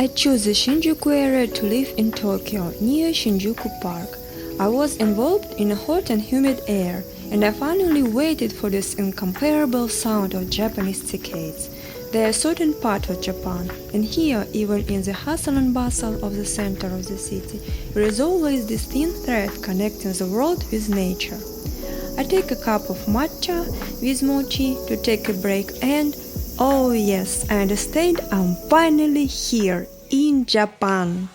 I chose the Shinjuku area to live in Tokyo, near Shinjuku Park. I was involved in a hot and humid air, and I finally waited for this incomparable sound of Japanese cicadas. They are a certain part of Japan, and here, even in the hustle and bustle of the center of the city, there is always this thin thread connecting the world with nature. I take a cup of matcha with mochi to take a break, and oh yes, I understand, I'm finally here in Japan.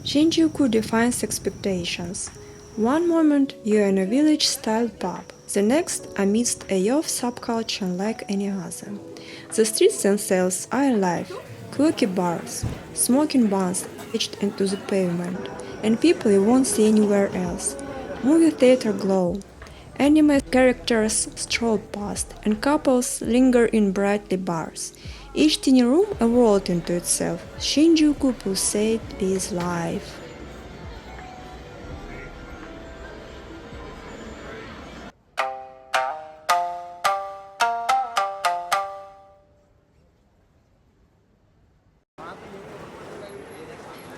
Shinjuku defines expectations. One moment you're in a village-style pub, the next amidst a youth subculture unlike any other. The streets themselves are alive, quirky bars, smoking buns etched into the pavement, and people you won't see anywhere else. Movie theater glow. Anime characters stroll past, and couples linger in brightly bars. Each tiny room a world into itself. Shinjuku pulsates with life.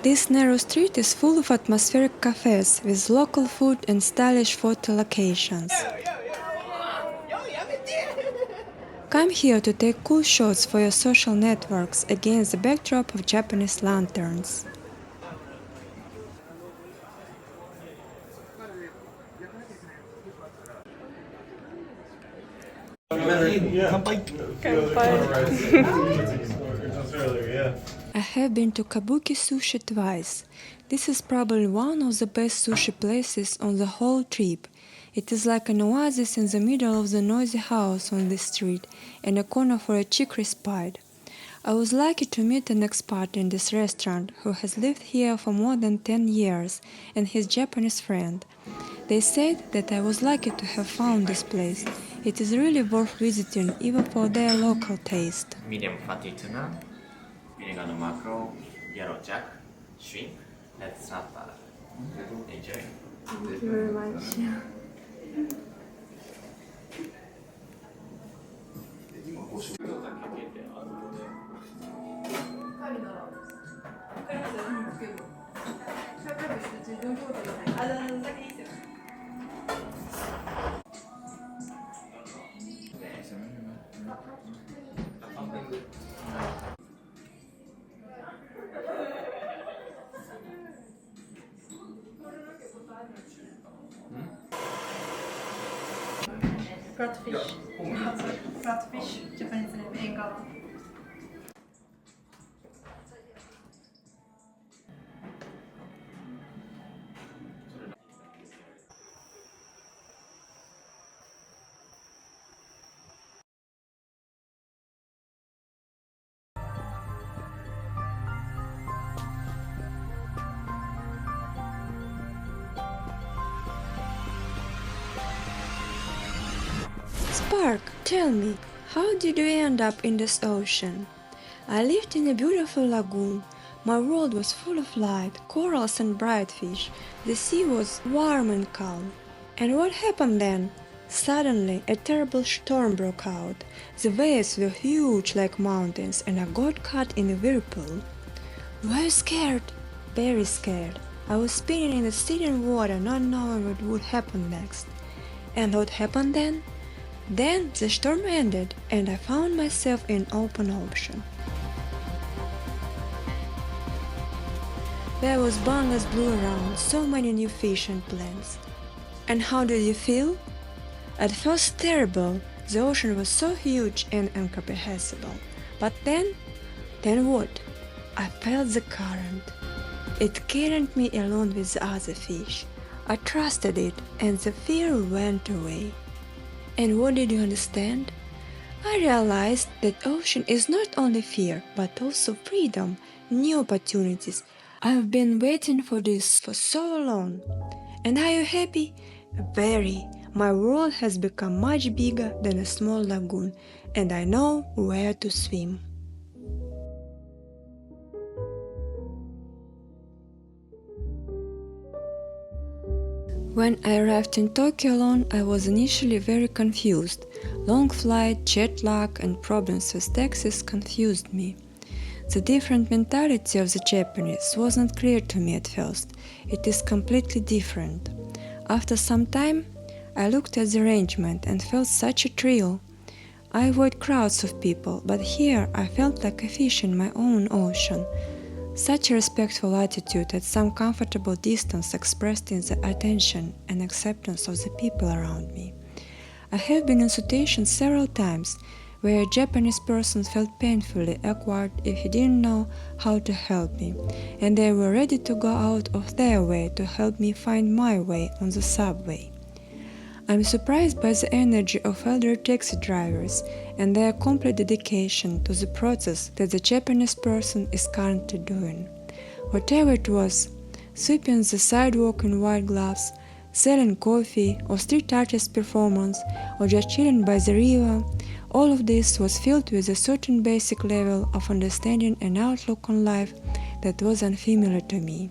This narrow street is full of atmospheric cafes with local food and stylish photo locations. Come here to take cool shots for your social networks against the backdrop of Japanese lanterns. I have been to Kabuki sushi twice. This is probably one of the best sushi places on the whole trip. It is like an oasis in the middle of the noisy house on the street and a corner for a chic respite. I was lucky to meet an expert in this restaurant who has lived here for more than 10 years and his Japanese friend. They said that I was lucky to have found this place. It is really worth visiting even for their local taste. Medium fatty tuna, vinegar no mackerel, yellow jack, shrimp, and salad. Enjoy. Thank you very much. Flatfish. Flatfish, Japanese name, Gala. Spark, tell me, how did you end up in this ocean? I lived in a beautiful lagoon. My world was full of light, corals and bright fish. The sea was warm and calm. And what happened then? Suddenly, a terrible storm broke out. The waves were huge like mountains, and I got caught in a whirlpool. Were you scared? Very scared. I was spinning in the sitting water, not knowing what would happen next. And what happened then? Then the storm ended, and I found myself in open ocean. There was boundless blue around, so many new fish and plants. And how did you feel? At first terrible, the ocean was so huge and incomprehensible. But then what? I felt the current. It carried me along with the other fish. I trusted it, and the fear went away. And what did you understand? I realized that ocean is not only fear, but also freedom, new opportunities. I've been waiting for this for so long. And are you happy? Very. My world has become much bigger than a small lagoon, and I know where to swim. When I arrived in Tokyo alone, I was initially very confused. Long flight, jet lag, and problems with taxis confused me. The different mentality of the Japanese wasn't clear to me at first. It is completely different. After some time, I looked at the arrangement and felt such a thrill. I avoid crowds of people, but here I felt like a fish in my own ocean. Such a respectful attitude at some comfortable distance expressed in the attention and acceptance of the people around me. I have been in situations several times where a Japanese person felt painfully awkward if he didn't know how to help me, and they were ready to go out of their way to help me find my way on the subway. I'm surprised by the energy of elder taxi drivers and their complete dedication to the process that the Japanese person is currently doing. Whatever it was, sweeping the sidewalk in white gloves, selling coffee, or street artist performance, or just chilling by the river, all of this was filled with a certain basic level of understanding and outlook on life that was unfamiliar to me.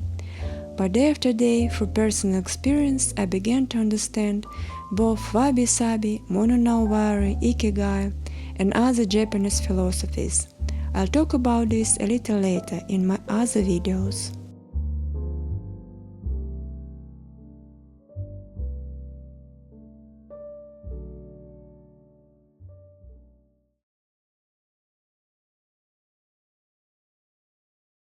But day after day, through personal experience, I began to understand both wabi-sabi, mono-no-wari, Ikigai, and other Japanese philosophies. I'll talk about this a little later in my other videos.